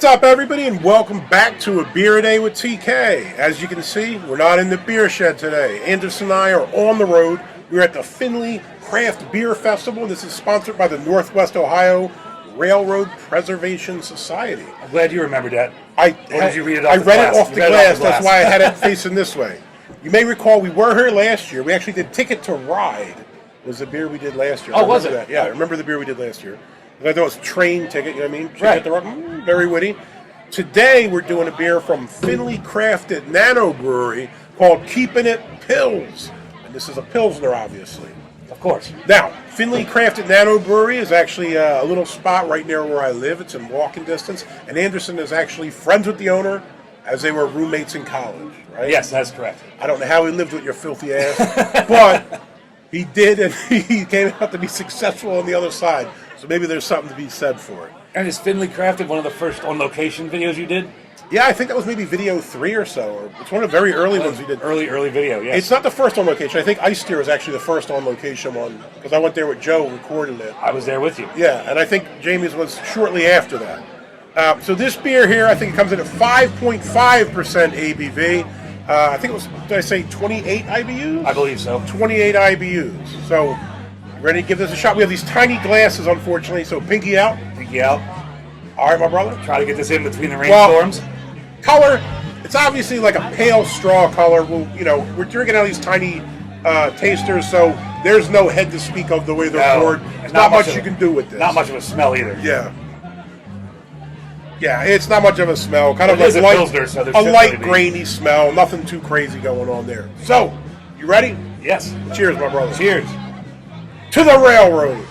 up, everybody, and welcome back to A Beer a Day with TK. As you can see, we're not in the beer shed today. Anderson and I are on the road. We're at the Findlay Craft Beer Festival. This is sponsored by the Northwest Ohio Railroad Preservation Society. I'm glad you remembered that. Did you read it off the glass? I read it off the glass. That's why I had it facing this way. You may recall we were here last year. We actually did Ticket to Ride. Was the beer we did last year. Oh, was it? That. Yeah, I remember the beer we did last year. I thought it was Train Ticket, you know what I mean? Right. Very witty. Today we're doing a beer from Findlay Craft Nano Brewery called Keeping It Pilz. And this is a Pilsner, obviously. Of course. Now, Findlay Craft Nano Brewery is actually a little spot right near where I live. It's in walking distance. And Anderson is actually friends with the owner as they were roommates in college, right? Yes, that's correct. I don't know how he lived with your filthy ass, but he did, and he came out to be successful on the other side. So maybe there's something to be said for it. And is Findlay Crafted one of the first on-location videos you did? Yeah, I think that was maybe video 3 or so. Or it's one of the very early ones we did. Early video, yes. It's not the first on location. I think Ice Steer was actually the first on location one, because I went there with Joe recording it. I was there with you. Yeah, and I think Jamie's was shortly after that. So this beer here, I think it comes in at 5.5% ABV. I think it was, did I say 28 IBUs? I believe so. 28 IBUs. So, ready to give this a shot? We have these tiny glasses, unfortunately, so pinky out. Pinky out. All right, my brother. Try to get this in between the rainstorms. Color, it's obviously like a pale straw color. We're drinking out of these tiny tasters, so there's no head to speak of the way they're poured. There's not much you can do with this. Not much of a smell either. Yeah. Yeah, it's not much of a smell. Kind of like a Pilsner, so a light grainy smell. Nothing too crazy going on there. So, you ready? Yes. Cheers, my brother. Cheers. To the railroad.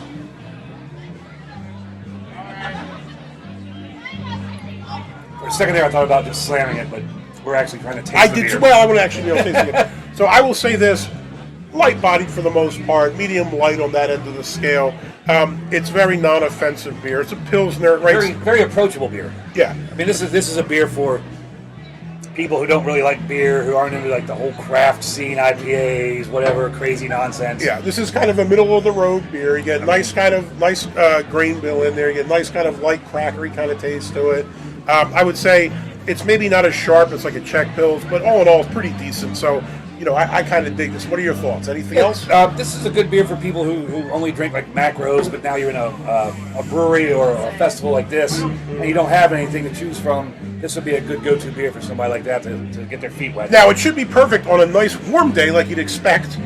For a second there, I thought about just slamming it, but we're actually trying to taste the beer. Well, I would actually taste it. So I will say this. Light-bodied for the most part, medium light on that end of the scale. It's very non-offensive beer. It's a Pilsner, right? Very approachable beer. Yeah. I mean, this is a beer for people who don't really like beer, who aren't into like the whole craft scene, IPAs, whatever crazy nonsense. Yeah, this is kind of a middle-of-the-road beer. You get nice grain bill in there. You get nice kind of light crackery kind of taste to it. I would say it's maybe not as sharp as like a Czech Pils, but all in all, it's pretty decent. So, I kind of dig this. What are your thoughts? Anything else? This is a good beer for people who only drink like macros, but now you're in a brewery or a festival like this, and you don't have anything to choose from. This would be a good go-to beer for somebody like that to get their feet wet. Now, it should be perfect on a nice warm day like you'd expect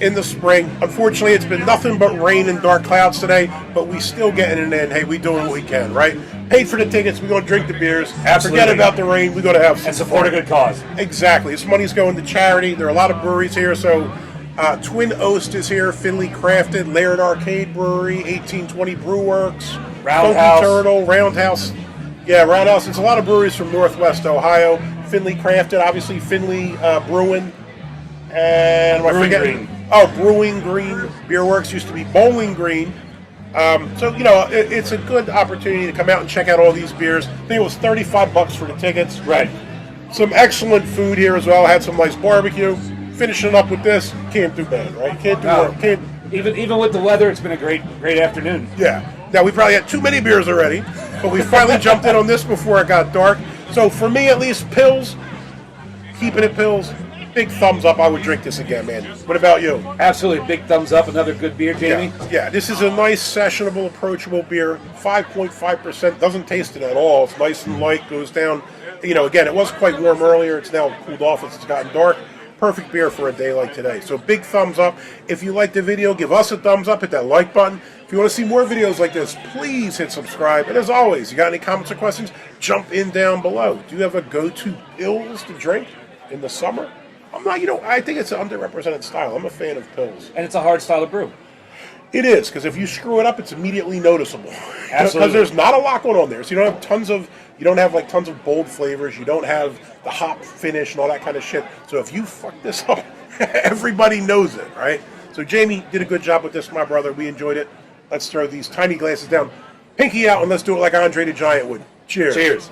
in the spring. Unfortunately, it's been nothing but rain and dark clouds today, but we still getting it in. Hey, we doing what we can, right? Paid for the tickets, we're going to drink the beers. Absolutely. Forget about the rain, we're going to have some and support fun. A good cause. Exactly. This money's going to charity. There are a lot of breweries here, so Twin Oast is here, Findlay Crafted, Laird Arcade Brewery, 1820 Brewworks, Roundhouse. Funky Turtle, Roundhouse. Yeah, Roundhouse. It's a lot of breweries from Northwest Ohio. Findlay Crafted, obviously Findlay Brewing. And Brewing Green. Oh, Brewing Green Beer Works used to be Bowling Green. It's a good opportunity to come out and check out all these beers. I think it was $35 for the tickets. Right. Some excellent food here as well. Had some nice barbecue. Finishing up with this, can't do bad, right? Can't do work. Even with the weather, it's been a great afternoon. Yeah. Now, we probably had too many beers already, but we finally jumped in on this before it got dark. So for me, at least, Pilz, Keeping It Pilz, big thumbs up. I would drink this again, man. What about you? Absolutely, big thumbs up. Another good beer, Jamie. Yeah, this is a nice, sessionable, approachable beer. 5.5%. Doesn't taste it at all. It's nice and light. Goes down. Again, it was quite warm earlier. It's now cooled off as it's gotten dark. Perfect beer for a day like today. So big thumbs up. If you like the video, give us a thumbs up. Hit that like button. If you want to see more videos like this, please hit subscribe. And as always, you got any comments or questions, jump in down below. Do you have a go-to Pils to drink in the summer? I think it's an underrepresented style. I'm a fan of Pils. And it's a hard style to brew. It is, because if you screw it up, it's immediately noticeable. Absolutely. Because there's not a lot going on there. So you don't have tons of bold flavors. You don't have the hop finish and all that kind of shit. So if you fuck this up, everybody knows it, right? So Jamie did a good job with this, my brother. We enjoyed it. Let's throw these tiny glasses down. Pinky out, and let's do it like Andre the Giant would. Cheers. Cheers.